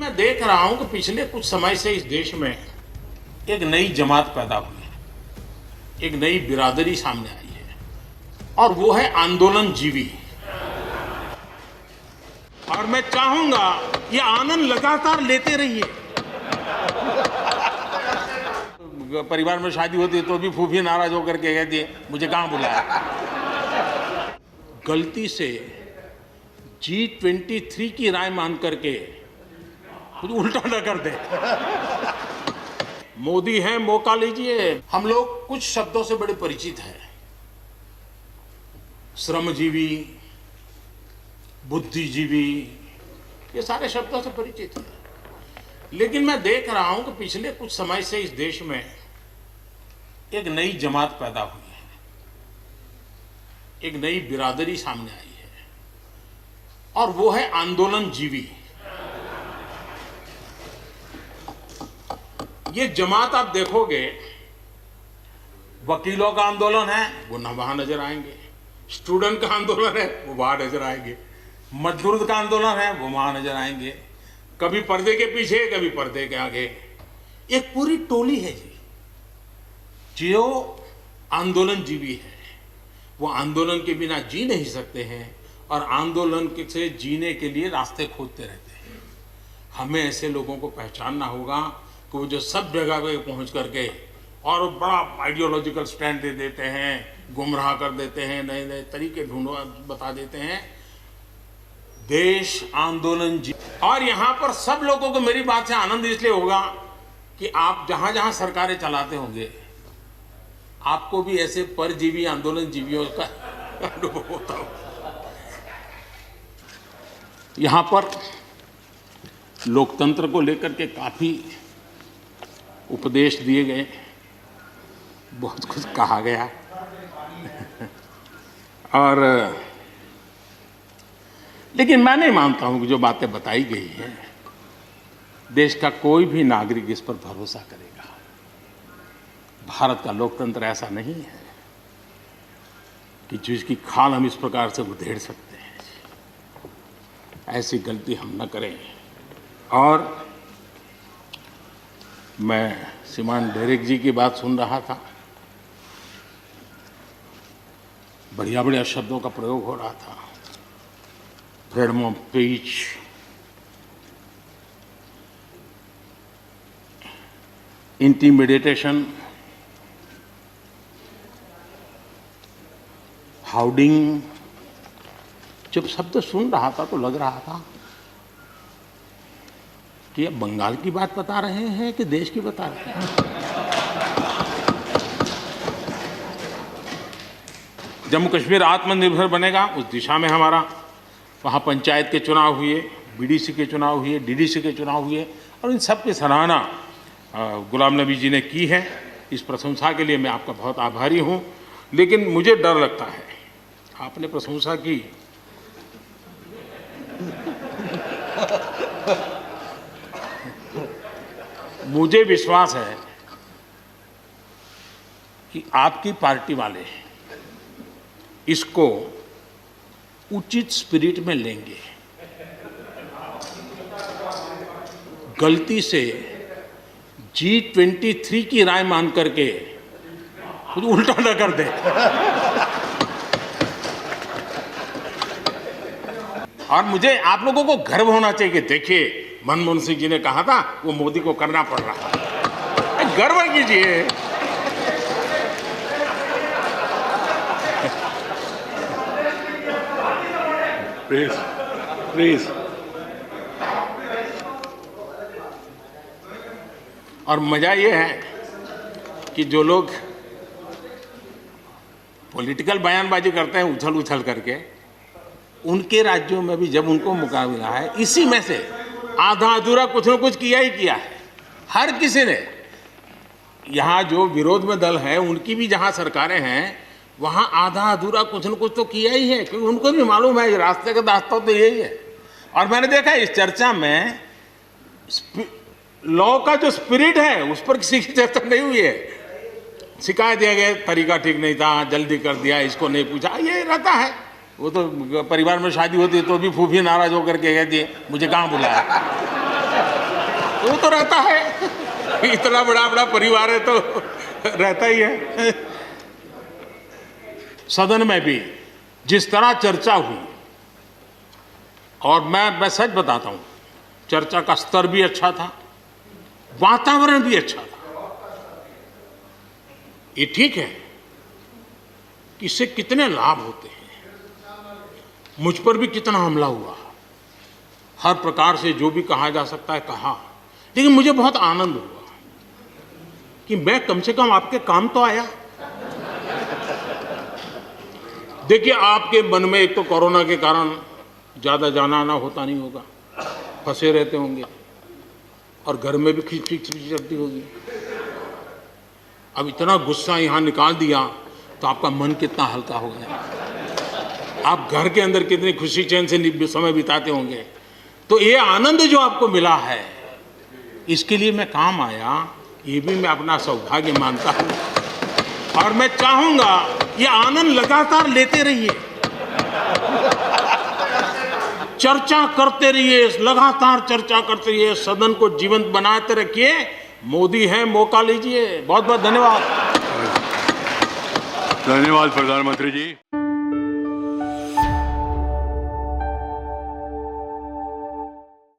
मैं देख रहा हूं कि पिछले कुछ समय से इस देश में एक नई जमात पैदा हुई है, एक नई बिरादरी सामने आई है और वो है आंदोलन जीवी। और मैं चाहूंगा ये आनंद लगातार लेते रहिए। परिवार में शादी होती है तो भी फूफी नाराज होकर के कहती है मुझे कहां बुलाया। गलती से G23 की राय मान करके कुछ उल्टा न कर दे। मोदी है, मौका लीजिए। हम लोग कुछ शब्दों से बड़े परिचित हैं, श्रमजीवी, बुद्धिजीवी, ये सारे शब्दों से परिचित हैं। लेकिन मैं देख रहा हूं कि पिछले कुछ समय से इस देश में एक नई जमात पैदा हुई है, एक नई बिरादरी सामने आई है और वो है आंदोलन जीवी। ये जमात आप देखोगे, वकीलों का आंदोलन है वो न वहां नजर आएंगे, स्टूडेंट का आंदोलन है वो वहां नजर आएंगे, मजदूर का आंदोलन है वो वहां नजर आएंगे, कभी पर्दे के पीछे कभी पर्दे के आगे। एक पूरी टोली है जी जो आंदोलन जीवी है। वो आंदोलन के बिना जी नहीं सकते हैं और आंदोलन से जीने के लिए रास्ते खोजते रहते हैं। हमें ऐसे लोगों को पहचानना होगा कि वो जो सब जगह पे पहुंच करके और बड़ा आइडियोलॉजिकल स्टैंड दे देते हैं, गुमराह कर देते हैं, नए नए तरीके ढूंढो बता देते हैं। देश आंदोलन जी। और यहां पर सब लोगों को मेरी बात से आनंद इसलिए होगा कि आप जहां जहां सरकारें चलाते होंगे आपको भी ऐसे परजीवी आंदोलन जीवियों का अनुभव होता हो। यहां पर लोकतंत्र को लेकर के काफी उपदेश दिए गए, बहुत कुछ कहा गया और लेकिन मैं नहीं मानता हूं कि जो बातें बताई गई हैं देश का कोई भी नागरिक इस पर भरोसा करेगा। भारत का लोकतंत्र ऐसा नहीं है कि जिसकी खाल हम इस प्रकार से उधेड़ सकते हैं। ऐसी गलती हम न करें। और मैं श्रीमान डेरेक जी की बात सुन रहा था, बढ़िया बढ़िया शब्दों का प्रयोग हो रहा था, फ्रीडम ऑफ स्पीच, इंटिमिडेशन, हाउडिंग। जब शब्द सुन रहा था तो लग रहा था कि ये बंगाल की बात बता रहे हैं कि देश की बता रहे हैं। जम्मू कश्मीर आत्मनिर्भर बनेगा उस दिशा में हमारा, वहाँ पंचायत के चुनाव हुए, बीडीसी के चुनाव हुए, डीडीसी के चुनाव हुए और इन सब की सराहना गुलाम नबी जी ने की है। इस प्रशंसा के लिए मैं आपका बहुत आभारी हूँ। लेकिन मुझे डर लगता है, आपने प्रशंसा की मुझे विश्वास है कि आपकी पार्टी वाले इसको उचित स्पिरिट में लेंगे। गलती से G23 की राय मान करके कुछ उल्टा न कर दे। और मुझे आप लोगों को गर्व होना चाहिए कि देखिए मनमोहन सिंह जी ने कहा था वो मोदी को करना पड़ रहा है। गर्व कीजिए। Please please. और मजा ये है कि जो लोग पॉलिटिकल बयानबाजी करते हैं उछल उछल करके, उनके राज्यों में भी जब उनको मौका मिला है, इसी में से आधा अधूरा कुछ न कुछ किया ही किया है। हर किसी ने, यहाँ जो विरोध में दल है उनकी भी जहाँ सरकारें हैं वहाँ आधा अधूरा कुछ न कुछ तो किया ही है, क्योंकि उनको भी मालूम है रास्ते का रास्ता तो यही है। और मैंने देखा इस चर्चा में लॉ का जो स्पिरिट है उस पर किसी की चर्चा नहीं हुई है। शिकायत दिया गया तरीका ठीक नहीं था, जल्दी कर दिया, इसको नहीं पूछा, ये रहता है। वो तो परिवार में शादी होती है तो भी फूफी नाराज होकर के कहती है मुझे कहाँ बुलाया। वो तो रहता है, इतना बड़ा बड़ा परिवार है तो रहता ही है। सदन में भी जिस तरह चर्चा हुई, और मैं सच बताता हूं, चर्चा का स्तर भी अच्छा था, वातावरण भी अच्छा था। ये ठीक है कि इससे कितने लाभ होते हैं, मुझ पर भी कितना हमला हुआ, हर प्रकार से जो भी कहा जा सकता है कहा, लेकिन मुझे बहुत आनंद हुआ कि मैं कम से कम आपके काम तो आया। देखिए, आपके मन में एक तो कोरोना के कारण ज़्यादा जाना आना होता नहीं होगा, फंसे रहते होंगे, और घर में भी खिचखिच चलती होगी। अब इतना गुस्सा यहाँ निकाल दिया तो आपका मन कितना हल्का हो गया, आप घर के अंदर कितनी खुशी चैन से समय बिताते होंगे। तो ये आनंद जो आपको मिला है, इसके लिए मैं काम आया, ये भी मैं अपना सौभाग्य मानता हूँ, और मैं चाहूँगा ये आनंद लगातार लेते रहिए, चर्चा करते रहिए, लगातार चर्चा करते रहिए, सदन को जीवंत बनाते रखिए। मोदी है, मौका लीजिए। बहुत बहुत धन्यवाद। धन्यवाद प्रधानमंत्री जी।